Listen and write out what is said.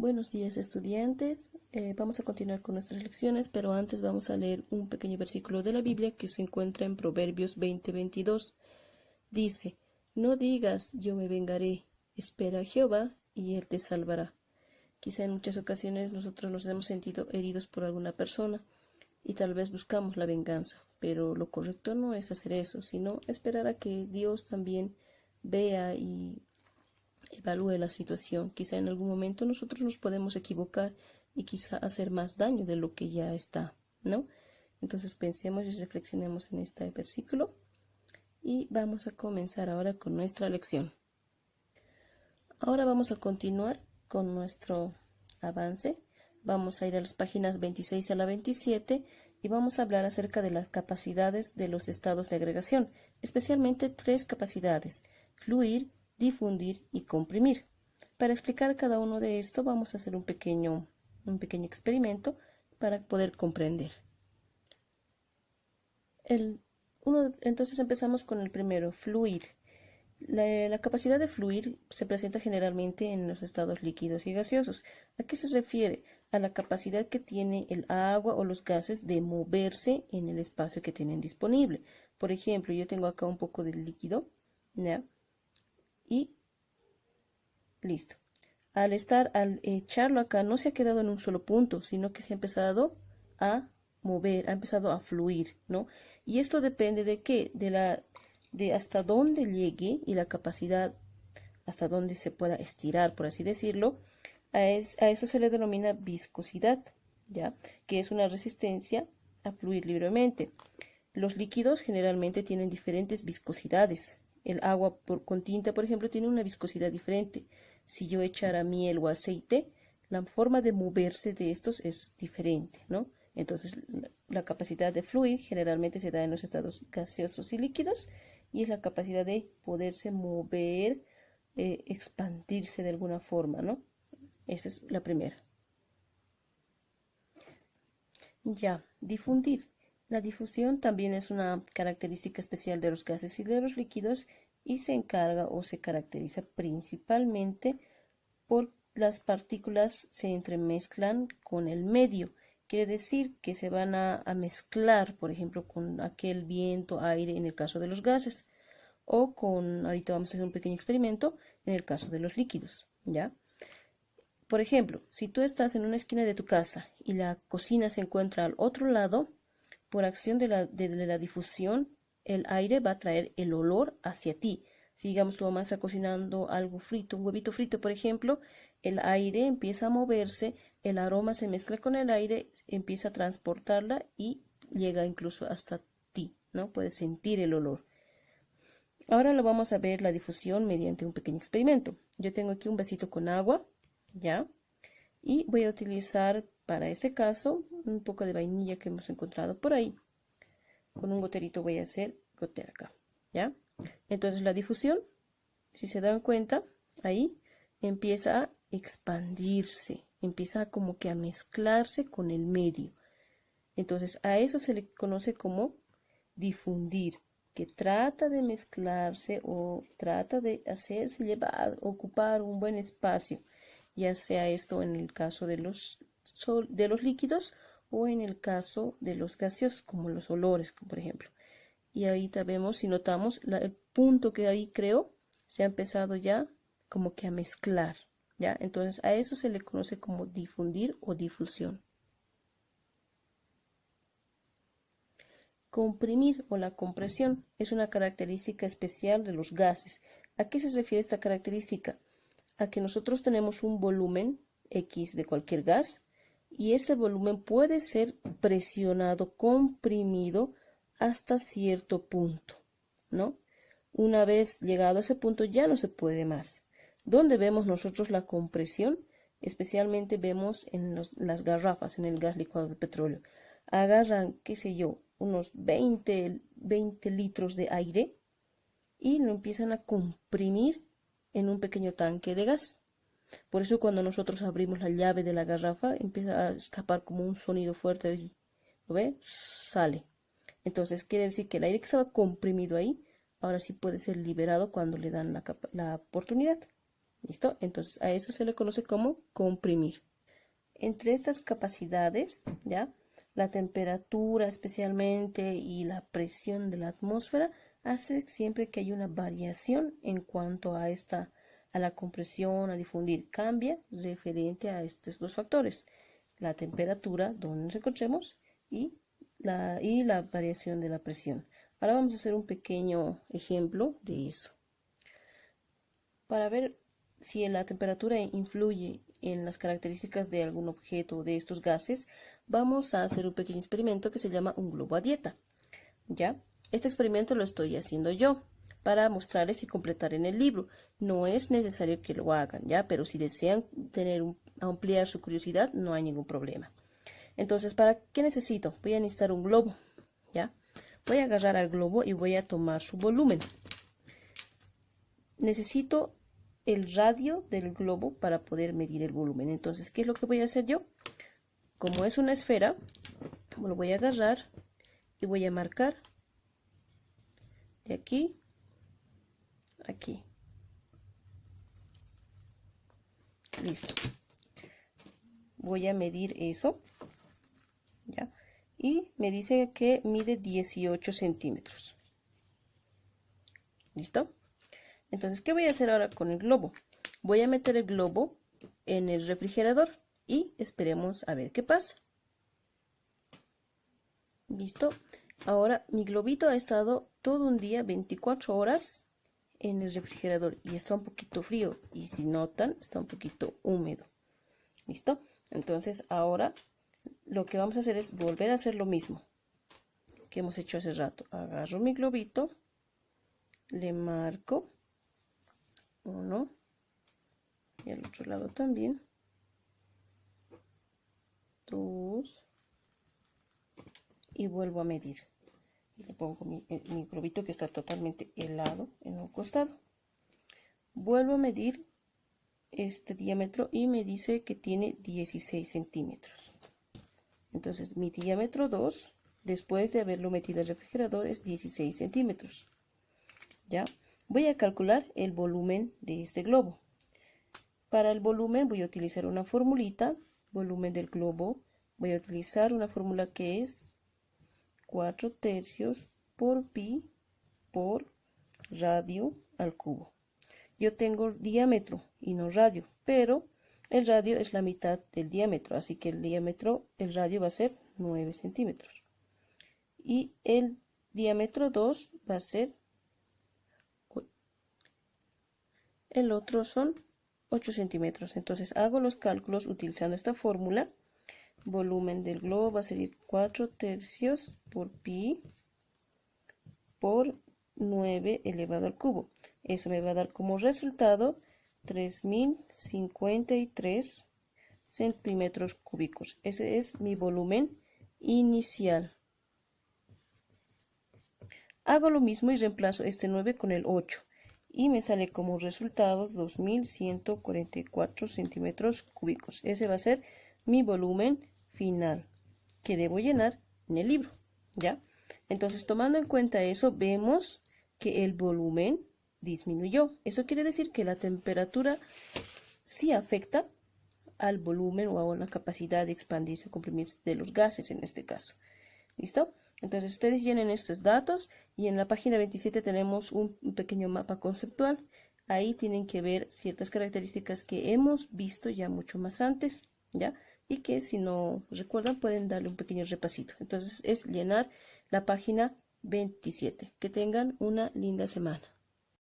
Buenos días, estudiantes. Vamos a continuar con nuestras lecciones, pero antes vamos a leer un pequeño versículo de la Biblia que se encuentra en Proverbios 20:22. Dice: No digas yo me vengaré, espera a Jehová y él te salvará. Quizá en muchas ocasiones nosotros nos hemos sentido heridos por alguna persona y tal vez buscamos la venganza, pero lo correcto no es hacer eso, sino esperar a que Dios también vea y evalúe la situación. Quizá en algún momento nosotros nos podemos equivocar y quizá hacer más daño de lo que ya está, ¿no? Entonces pensemos y reflexionemos en este versículo y vamos a comenzar ahora con nuestra lección. Ahora vamos a continuar con nuestro avance. Vamos a ir a las páginas 26 a la 27 y vamos a hablar acerca de las capacidades de los estados de agregación, especialmente tres capacidades: fluir, difundir y comprimir. Para explicar cada uno de estos vamos a hacer un pequeño experimento para poder comprender. Entonces empezamos con el primero, fluir. La capacidad de fluir se presenta generalmente en los estados líquidos y gaseosos. ¿A qué se refiere? A la capacidad que tiene el agua o los gases de moverse en el espacio que tienen disponible. Por ejemplo, yo tengo acá un poco de líquido, ¿ya? Y listo. Al echarlo acá no se ha quedado en un solo punto, sino que se ha empezado a mover, ha empezado a fluir, ¿no? Y esto depende de qué, de hasta dónde llegue y la capacidad hasta dónde se pueda estirar, por así decirlo. A eso se le denomina viscosidad, ¿ya? Que es una resistencia a fluir libremente. Los líquidos generalmente tienen diferentes viscosidades. El agua con tinta, por ejemplo, tiene una viscosidad diferente. Si yo echara miel o aceite, la forma de moverse de estos es diferente, ¿no? Entonces, la capacidad de fluir generalmente se da en los estados gaseosos y líquidos, y es la capacidad de poderse mover, expandirse de alguna forma, ¿no? Esa es la primera. Ya, difundir. La difusión también es una característica especial de los gases y de los líquidos y se encarga o se caracteriza principalmente por las partículas se entremezclan con el medio. Quiere decir que se van a mezclar, por ejemplo, con aquel viento, aire en el caso de los gases, o con, ahorita vamos a hacer un pequeño experimento en el caso de los líquidos, ¿ya? Por ejemplo, si tú estás en una esquina de tu casa y la cocina se encuentra al otro lado, por acción de la difusión, el aire va a traer el olor hacia ti. Si digamos tu mamá está cocinando algo frito, un huevito frito, por ejemplo, el aire empieza a moverse, el aroma se mezcla con el aire, empieza a transportarla y llega incluso hasta ti, ¿no? Puedes sentir el olor. Ahora lo vamos a ver la difusión mediante un pequeño experimento. Yo tengo aquí un vasito con agua, ¿ya? Y voy a utilizar para este caso un poco de vainilla que hemos encontrado por ahí. Con un goterito voy a hacer gotear acá, ¿ya? Entonces la difusión, si se dan cuenta, ahí empieza a expandirse, empieza como que a mezclarse con el medio. Entonces a eso se le conoce como difundir, que trata de mezclarse o trata de hacerse llevar, ocupar un buen espacio, ya sea esto en el caso de los líquidos o en el caso de los gaseosos, como los olores, como por ejemplo. Y ahorita vemos, si notamos, el punto que ahí creo se ha empezado ya como que a mezclar, ¿ya? Entonces a eso se le conoce como difundir o difusión. Comprimir o la compresión es una característica especial de los gases. ¿A qué se refiere esta característica? A que nosotros tenemos un volumen X de cualquier gas y ese volumen puede ser presionado, comprimido hasta cierto punto, ¿no? Una vez llegado a ese punto ya no se puede más. ¿Dónde vemos nosotros la compresión? Especialmente vemos en las garrafas, en el gas licuado de petróleo. Agarran, qué sé yo, unos 20 litros de aire y lo empiezan a comprimir en un pequeño tanque de gas. Por eso cuando nosotros abrimos la llave de la garrafa empieza a escapar como un sonido fuerte. ¿Lo ve? Sale. Entonces quiere decir que el aire que estaba comprimido ahí ahora sí puede ser liberado cuando le dan la oportunidad, ¿Listo? Entonces a eso se le conoce como comprimir. Entre estas capacidades, ¿ya? La temperatura especialmente y la presión de la atmósfera hace siempre que hay una variación en cuanto a la compresión, a difundir, cambia referente a estos dos factores, la temperatura donde nos encontremos y la variación de la presión. Ahora vamos a hacer un pequeño ejemplo de eso. Para ver si la temperatura influye en las características de algún objeto de estos gases, vamos a hacer un pequeño experimento que se llama un globo a dieta. ¿Ya? Este experimento lo estoy haciendo yo para mostrarles y completar en el libro. No es necesario que lo hagan, ¿ya? Pero si desean ampliar su curiosidad, no hay ningún problema. Entonces, ¿para qué necesito? Voy a necesitar un globo, ¿ya? Voy a agarrar al globo y voy a tomar su volumen. Necesito el radio del globo para poder medir el volumen. Entonces, ¿qué es lo que voy a hacer yo? Como es una esfera, lo voy a agarrar y voy a marcar de aquí a aquí. Listo. Voy a medir eso, ¿ya? Y me dice que mide 18 centímetros. ¿Listo? Entonces, ¿qué voy a hacer ahora con el globo? Voy a meter el globo en el refrigerador y esperemos a ver qué pasa. ¿Listo? Ahora mi globito ha estado todo un día, 24 horas en el refrigerador y está un poquito frío y si notan está un poquito húmedo. ¿Listo? Entonces ahora lo que vamos a hacer es volver a hacer lo mismo que hemos hecho hace rato. Agarro mi globito, le marco 1 y al otro lado también 2 y vuelvo a medir. Le pongo mi globito que está totalmente helado en un costado. Vuelvo a medir este diámetro y me dice que tiene 16 centímetros. Entonces mi diámetro 2, después de haberlo metido al refrigerador, es 16 centímetros. ¿Ya? Voy a calcular el volumen de este globo. Para el volumen voy a utilizar una formulita, volumen del globo. Voy a utilizar una fórmula que es 4/3 por pi por radio al cubo. Yo tengo diámetro y no radio, pero el radio es la mitad del diámetro, así que el radio va a ser 9 centímetros. Y el diámetro 2 va a ser, el otro son 8 centímetros. Entonces hago los cálculos utilizando esta fórmula. Volumen del globo va a ser 4/3 por pi por 9 elevado al cubo. Eso me va a dar como resultado 3053 centímetros cúbicos. Ese es mi volumen inicial. Hago lo mismo y reemplazo este 9 con el 8 y me sale como resultado 2144 centímetros cúbicos. Ese va a ser mi volumen final que debo llenar en el libro, ¿ya? Entonces, tomando en cuenta eso, vemos que el volumen disminuyó. Eso quiere decir que la temperatura sí afecta al volumen o a la capacidad de expandirse o comprimirse de los gases en este caso. ¿Listo? Entonces, ustedes llenen estos datos y en la página 27 tenemos un pequeño mapa conceptual. Ahí tienen que ver ciertas características que hemos visto ya mucho más antes, ¿ya? Y que si no recuerdan pueden darle un pequeño repasito. Entonces es llenar la página 27. Que tengan una linda semana.